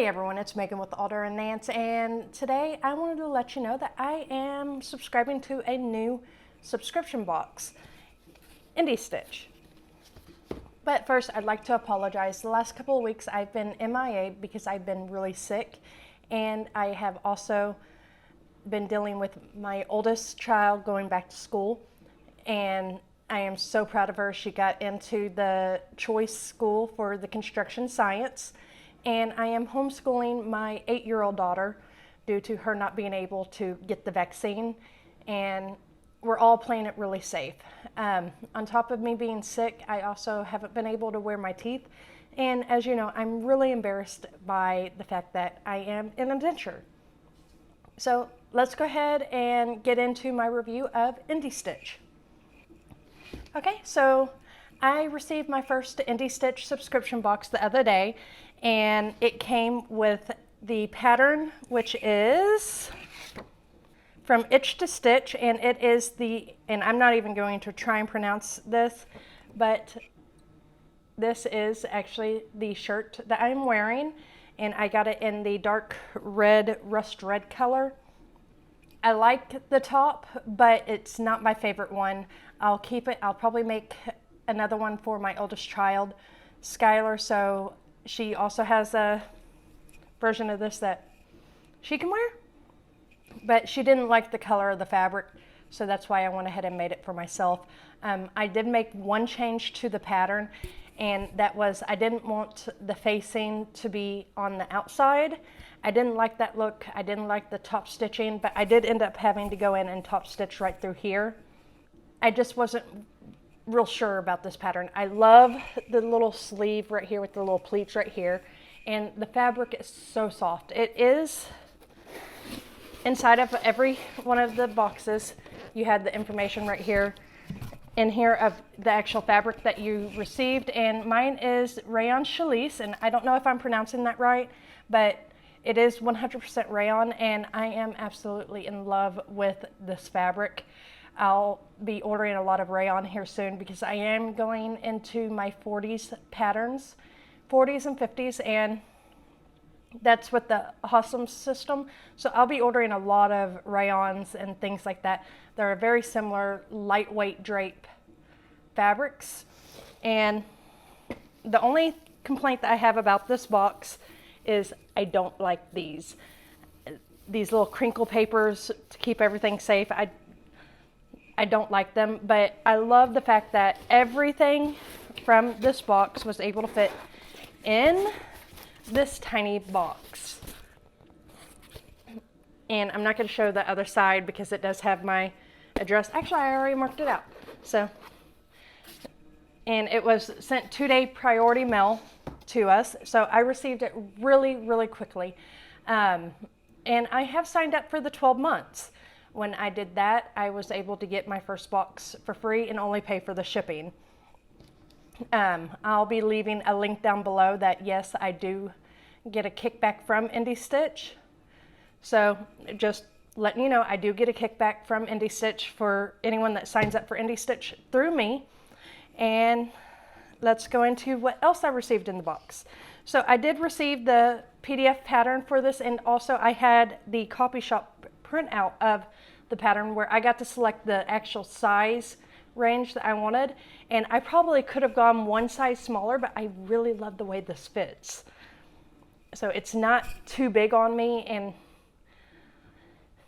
Hey everyone, it's Megan with Alder and Nance, and today I wanted to let you know that I am subscribing to a new subscription box, Indie Stitch. But first, I'd like to apologize. The last couple of weeks I've been MIA because I've been really sick, and I have also been dealing with my oldest child going back to school, and I am so proud of her. She got into the choice school for the construction science, and I am homeschooling my 8-year-old daughter due to her not being able to get the vaccine, and we're all playing it really safe. On top of me being sick, I also haven't been able to wear my teeth, and as you know, I'm really embarrassed by the fact that I am in a denture. So let's go ahead and get into my review of Indie Stitch. Okay, so I received my first Indie Stitch subscription box the other day, and it came with the pattern, which is from Itch to Stitch, and it is and I'm not even going to try and pronounce this, but this is actually the shirt that I'm wearing, and I got it in the dark red, rust red color. I like the top, but it's not my favorite one. I'll keep it. I'll probably make another one for my oldest child, Skylar, so she also has a version of this that she can wear, but she didn't like the color of the fabric, so that's why I went ahead and made it for myself. I did make one change to the pattern, and that was I didn't want the facing to be on the outside. I didn't like that look. I didn't like the top stitching, but I did end up having to go in and top stitch right through here. I just wasn't real sure about this pattern. I love the little sleeve right here with the little pleats right here, and the fabric is so soft. It is inside of every one of the boxes. You had the information right here in here of the actual fabric that you received, and mine is Rayon Challis, and I don't know if I'm pronouncing that right, but it is 100% rayon, and I am absolutely in love with this fabric. I'll be ordering a lot of rayon here soon because I am going into my 40s patterns, 40s and 50s, and that's with the Hossam system. So I'll be ordering a lot of rayons and things like that. They're very similar lightweight drape fabrics. And the only complaint that I have about this box is I don't like these little crinkle papers to keep everything safe. I don't like them, but I love the fact that everything from this box was able to fit in this tiny box. And I'm not going to show the other side because it does have my address. Actually, I already marked it out. So, and it was sent 2-day priority mail to us. So I received it really, really quickly. And I have signed up for the 12 months. When I did that, I was able to get my first box for free and only pay for the shipping. I'll be leaving a link down below that, yes, I do get a kickback from Indie Stitch. So just letting you know, I do get a kickback from Indie Stitch for anyone that signs up for Indie Stitch through me. And let's go into what else I received in the box. So I did receive the PDF pattern for this, and also I had the copy shop printout of the pattern where I got to select the actual size range that I wanted, and I probably could have gone one size smaller, but I really love the way this fits. So it's not too big on me,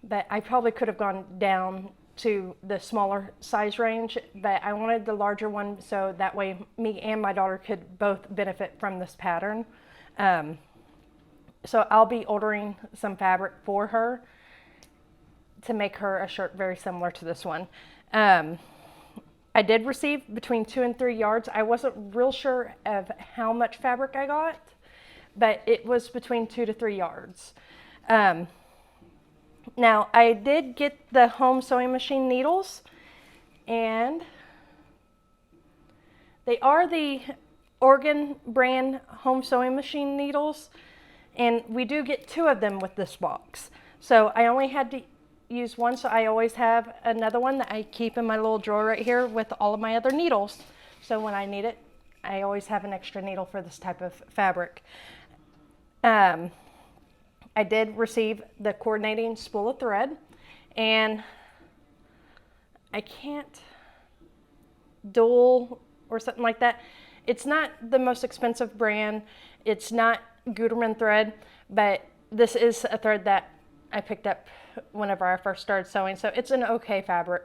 but I probably could have gone down to the smaller size range, but I wanted the larger one so that way me and my daughter could both benefit from this pattern. So I'll be ordering some fabric for her to make her a shirt very similar to this one. I did receive between 2 and 3 yards. I wasn't real sure of how much fabric I got, but it was between 2 to 3 yards. Now I did get the home sewing machine needles, and they are the Oregon brand home sewing machine needles, and we do get 2 of them with this box. So I only had to use one, so I always have another one that I keep in my little drawer right here with all of my other needles. So when I need it, I always have an extra needle for this type of fabric. I did receive the coordinating spool of thread, and I can't dual or something like that. It's not the most expensive brand. It's not Gutermann thread, but this is a thread that I picked up whenever I first started sewing. So it's an okay fabric,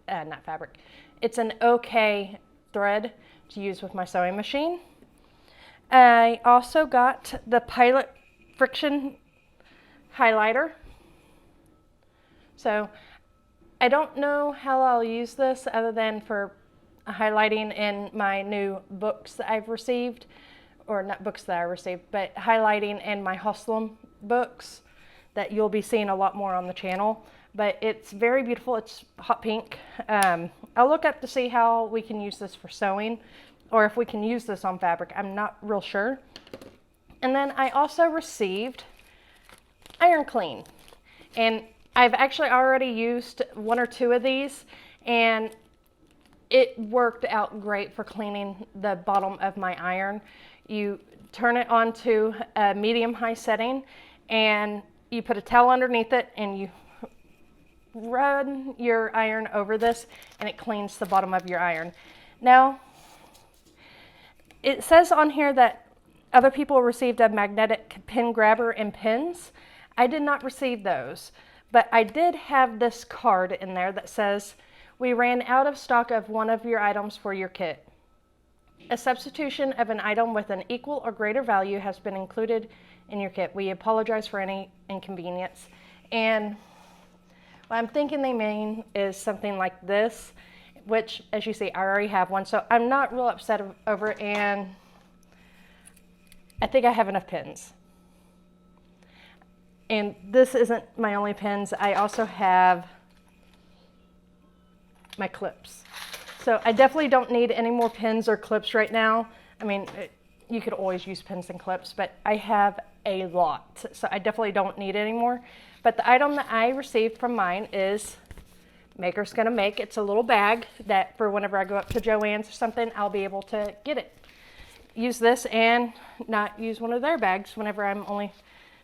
not fabric. It's an okay thread to use with my sewing machine. I also got the Pilot Friction highlighter. So I don't know how I'll use this other than for highlighting in my new books that I've received, or not books that I received, but highlighting in my Hustlum books that you'll be seeing a lot more on the channel. But it's very beautiful. It's hot pink. I'll look up to see how we can use this for sewing, or if we can use this on fabric. I'm not real sure. And then I also received Iron Clean, and I've actually already used 1 or 2 of these, and it worked out great for cleaning the bottom of my iron. You turn it on to a medium-high setting, and you put a towel underneath it, and you run your iron over this, and it cleans the bottom of your iron. Now, it says on here that other people received a magnetic pin grabber and pins. I did not receive those, but I did have this card in there that says, "We ran out of stock of one of your items for your kit. A substitution of an item with an equal or greater value has been included in your kit. We apologize for any inconvenience." And what I'm thinking they mean is something like this, which, as you see, I already have one, so I'm not real upset over it, and I think I have enough pins. And this isn't my only pins. I also have my clips. So I definitely don't need any more pins or clips right now. I mean, you could always use pins and clips, but I have a lot, so I definitely don't need any more. But the item that I received from mine is Maker's Gonna Make. It's a little bag that for whenever I go up to Joann's or something, I'll be able to get it. Use this and not use one of their bags whenever I'm only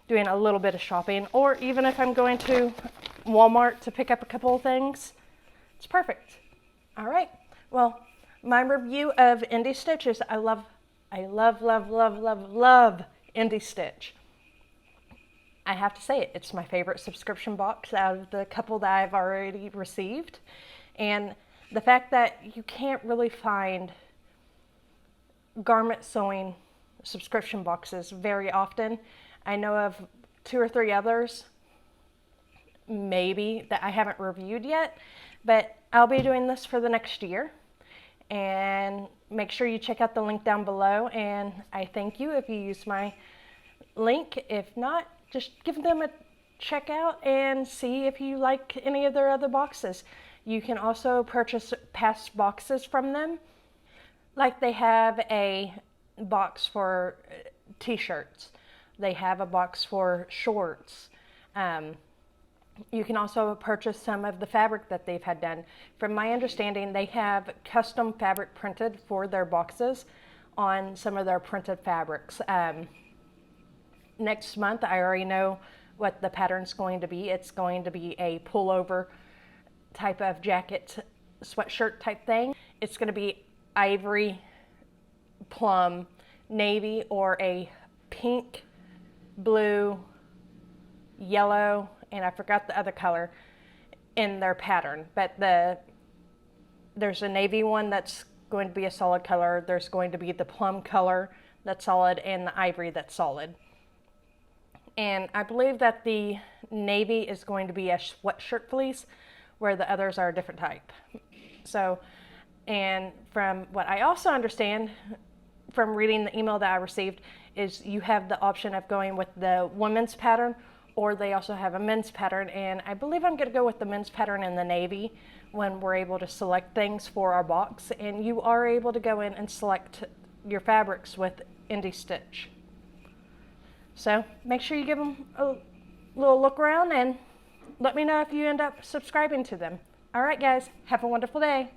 doing a little bit of shopping, or even if I'm going to Walmart to pick up a couple of things. It's perfect. All right, well, my review of Indie Stitch is I love Indie Stitch. I have to say it, it's my favorite subscription box out of the couple that I've already received. And the fact that you can't really find garment sewing subscription boxes very often. I know of 2 or 3 others, maybe, that I haven't reviewed yet, but I'll be doing this for the next year. And make sure you check out the link down below, and I thank you if you use my link. If not, just give them a check out and see if you like any of their other boxes. You can also purchase past boxes from them. Like they have a box for t-shirts. They have a box for shorts. You can also purchase some of the fabric that they've had done. From my understanding, they have custom fabric printed for their boxes on some of their printed fabrics. Next month, I already know what the pattern's going to be. It's going to be a pullover type of jacket, sweatshirt type thing. It's going to be ivory, plum, navy, or a pink, blue, yellow, and I forgot the other color in their pattern. But there's a navy one that's going to be a solid color. There's going to be the plum color that's solid, and the ivory that's solid. And I believe that the navy is going to be a sweatshirt fleece, where the others are a different type. So, and from what I also understand from reading the email that I received, is you have the option of going with the women's pattern, or they also have a men's pattern. And I believe I'm gonna go with the men's pattern in the navy when we're able to select things for our box. And you are able to go in and select your fabrics with Indie Stitch. So make sure you give them a little look around and let me know if you end up subscribing to them. All right, guys, have a wonderful day.